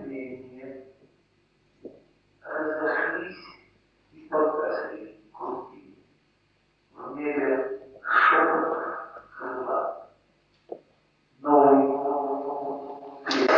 явления разошлись и погасли круги. В небе шепот крыла. Новый крик.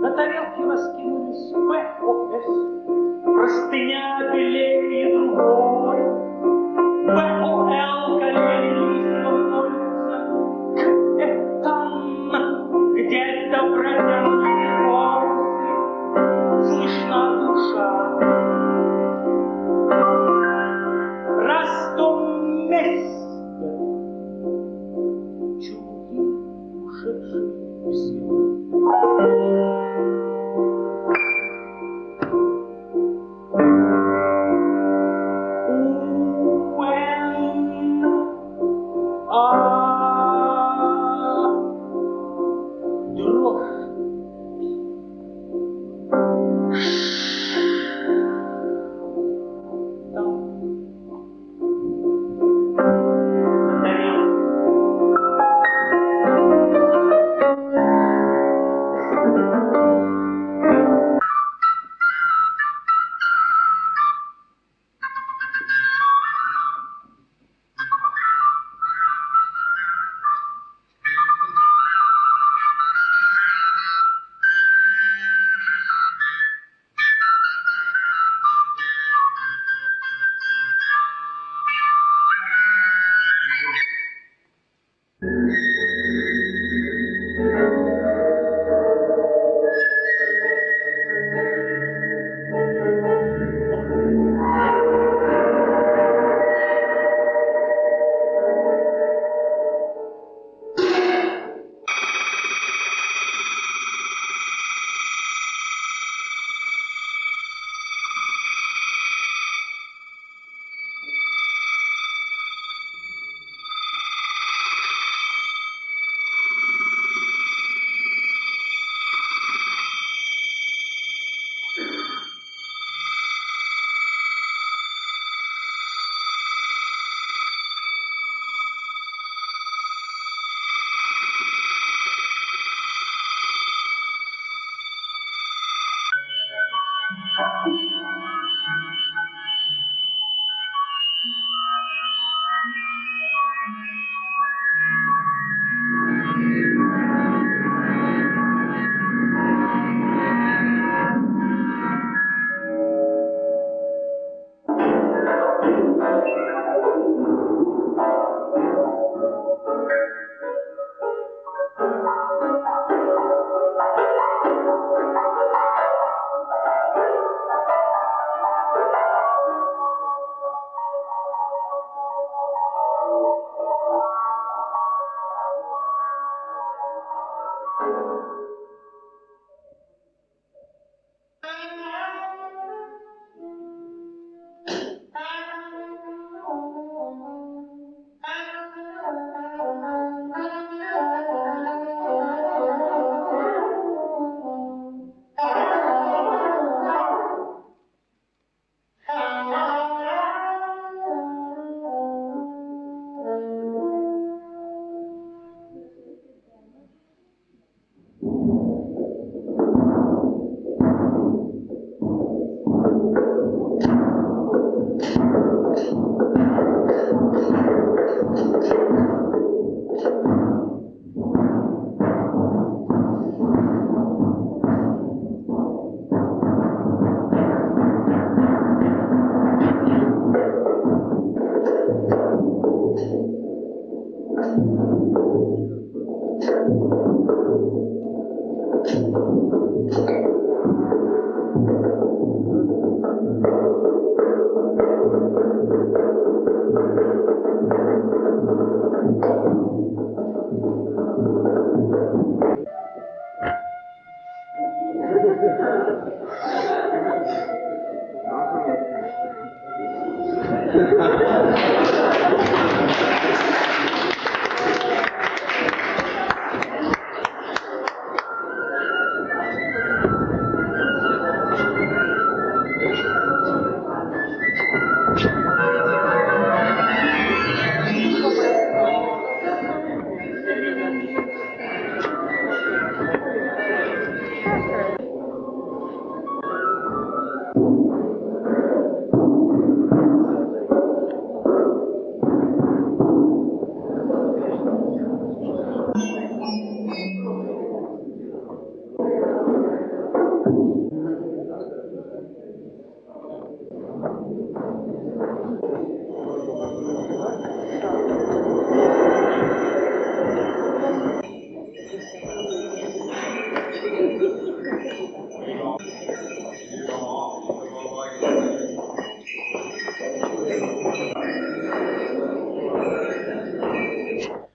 На тарелке раскинулись ПОС, простыня белее другой. ПОЛ колеблется, там где-то протянутые волосы, слышна душа. Раз в том месте чуки ушедшие все. When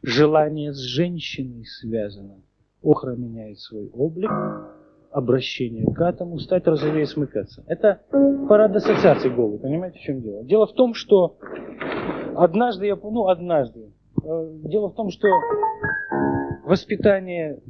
Желание с женщиной связано. Охра меняет свой облик, обращение к атому, стать розовее, смыкаться. Это парад ассоциаций голый, понимаете, в чем дело? Дело в том, что дело в том, что воспитание,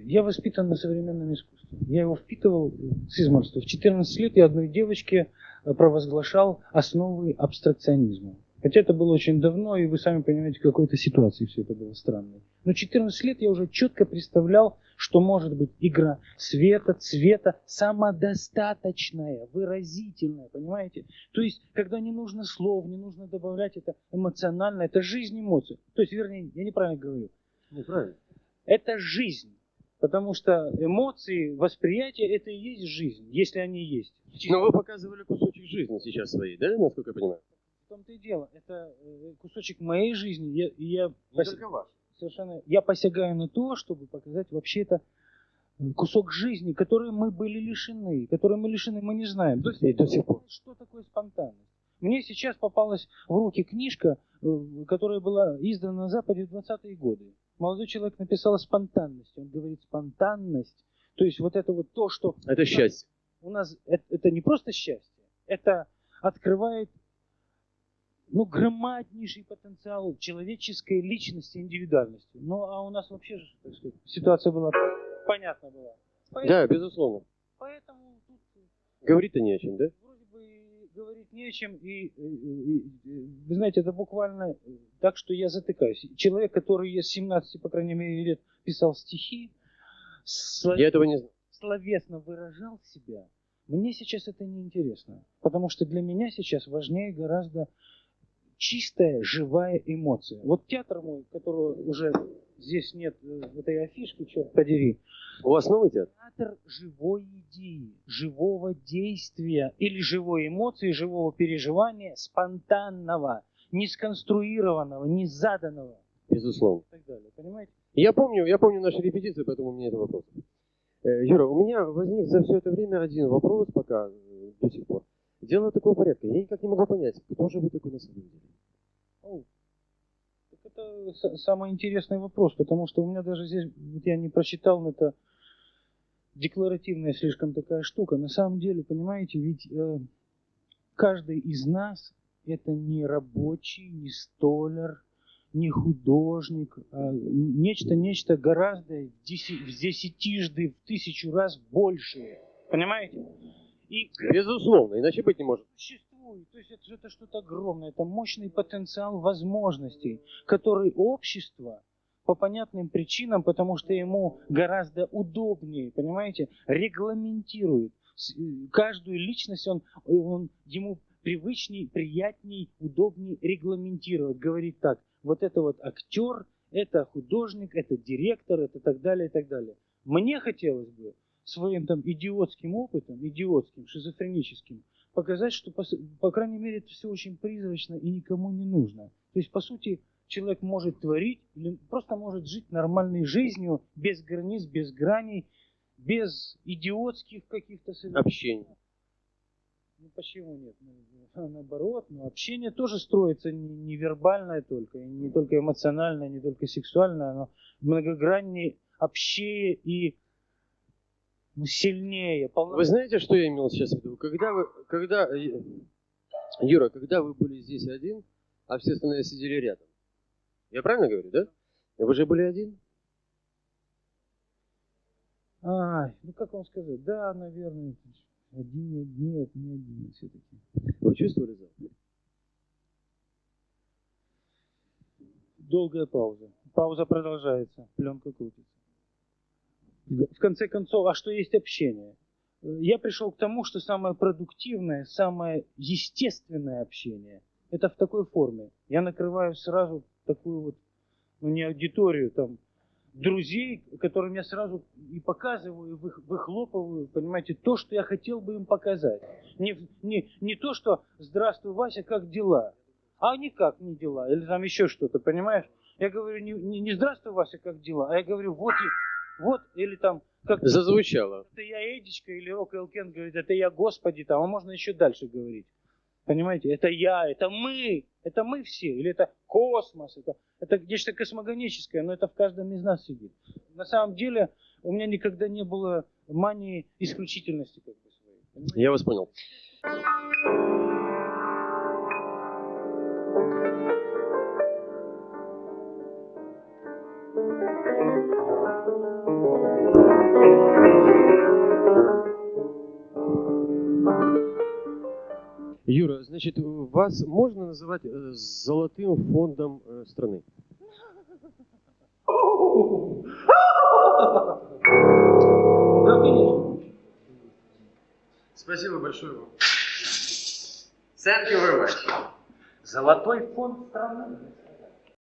я воспитан на современном искусстве. Я его впитывал с измольства. В 14 лет я одной девочке провозглашал основы абстракционизма. Хотя это было очень давно, и вы сами понимаете, в какой-то ситуации все это было странно. Но 14 лет я уже четко представлял, что может быть игра света, цвета, самодостаточная, выразительная, понимаете? То есть, когда не нужно слов, не нужно добавлять, это эмоционально, это жизнь эмоций. То есть, вернее, я неправильно говорю. Неправильно. Это жизнь. Потому что эмоции, восприятие, это и есть жизнь, если они есть. Но вы показывали кусочек жизни сейчас своей, да, насколько я понимаю? В том-то и дело. Это кусочек моей жизни. Я Не только ваш. совершенно, я посягаю на то, чтобы показать вообще это кусок жизни, который мы были лишены, мы не знаем. То есть, до сих пор. Что такое спонтанность? Мне сейчас попалась в руки книжка, которая была издана на Западе в 20-е годы. Молодой человек написал о спонтанности. Он говорит, спонтанность, то есть вот это вот то, что... Это счастье. У нас это не просто счастье, это открывает громаднейший потенциал человеческой личности, индивидуальности. Ну, а у нас вообще же, так сказать, ситуация была понятна была. Да, безусловно. Поэтому тут Говорить-то не о чем, да? вроде бы говорить не о чем. И вы знаете, это буквально так, что я затыкаюсь. Человек, который с 17, по крайней мере, лет писал стихи, Я этого не знаю. словесно выражал себя, мне сейчас это не интересно. Потому что для меня сейчас важнее гораздо чистая, живая эмоция. Вот театр мой, которого уже здесь нет в этой афишке, черт подери. У вас новый театр? Театр живой идеи, живого действия или живой эмоции, живого переживания, спонтанного, не сконструированного, не заданного. Безусловно. И так далее. Понимаете? Я помню наши репетиции, поэтому у меня это вопрос. Юра, у меня возник за все это время один вопрос пока, до сих пор. Дело такого порядка. Я никак не могу понять, кто же вы такой на самом деле? Так это самый интересный вопрос, потому что у меня даже здесь, вот я не прочитал, но это декларативная слишком такая штука. На самом деле, понимаете, ведь каждый из нас это не рабочий, не столяр, не художник, а нечто гораздо в десятижды, в 1000 раз большее. Понимаете? И Безусловно, иначе быть не может. существует. То есть это что-то огромное, это мощный потенциал возможностей, который общество по понятным причинам, потому что ему гораздо удобнее, понимаете, регламентирует. Каждую личность ему привычней, приятней, удобней регламентировать. Говорит так, вот это вот актер, это художник, это директор, это так далее, и так далее. Мне хотелось бы своим там идиотским опытом, идиотским, шизофреническим, показать, что, по крайней мере, это все очень призрачно и никому не нужно. То есть, по сути, человек может творить или просто может жить нормальной жизнью, без границ, без граней, без идиотских каких-то Общение. Ну почему нет? Ну, наоборот, но общение тоже строится не вербальное только, и не только эмоциональное, не только сексуальное, но многограннее, общее и сильнее. Вы знаете, что я имел сейчас в виду? Юра, когда вы были здесь один, а все остальные сидели рядом. Я правильно говорю, да? Вы же были один? Ай, ну как вам сказать? Да, наверное, один, нет, не один все-таки. Вы чувствовали запах? Долгая пауза. Пауза продолжается, пленка крутится. В конце концов, а что есть общение? Я пришел к тому, что самое продуктивное, самое естественное общение – это в такой форме. Я накрываю сразу такую вот, ну не аудиторию, там, друзей, которым я сразу и показываю, и выхлопываю, понимаете, то, что я хотел бы им показать. Не то, что «Здравствуй, Вася, как дела?» А никак не дела, или там еще что-то, понимаешь? Я говорю не «Здравствуй, Вася, как дела?», а я говорю вот, или там, как Зазвучало. это я Эдичка, или Рок Элкен говорит, это я Господи, там, а можно еще дальше говорить. Понимаете, это я, это мы все, или это космос, это нечто космогоническое, но это в каждом из нас сидит. На самом деле у меня никогда не было мании исключительности как бы своей. Понимаете? Я вас понял. Юра, значит, вас можно называть золотым фондом страны? Да, конечно. Спасибо большое вам. Thank you very much. Золотой фонд страны.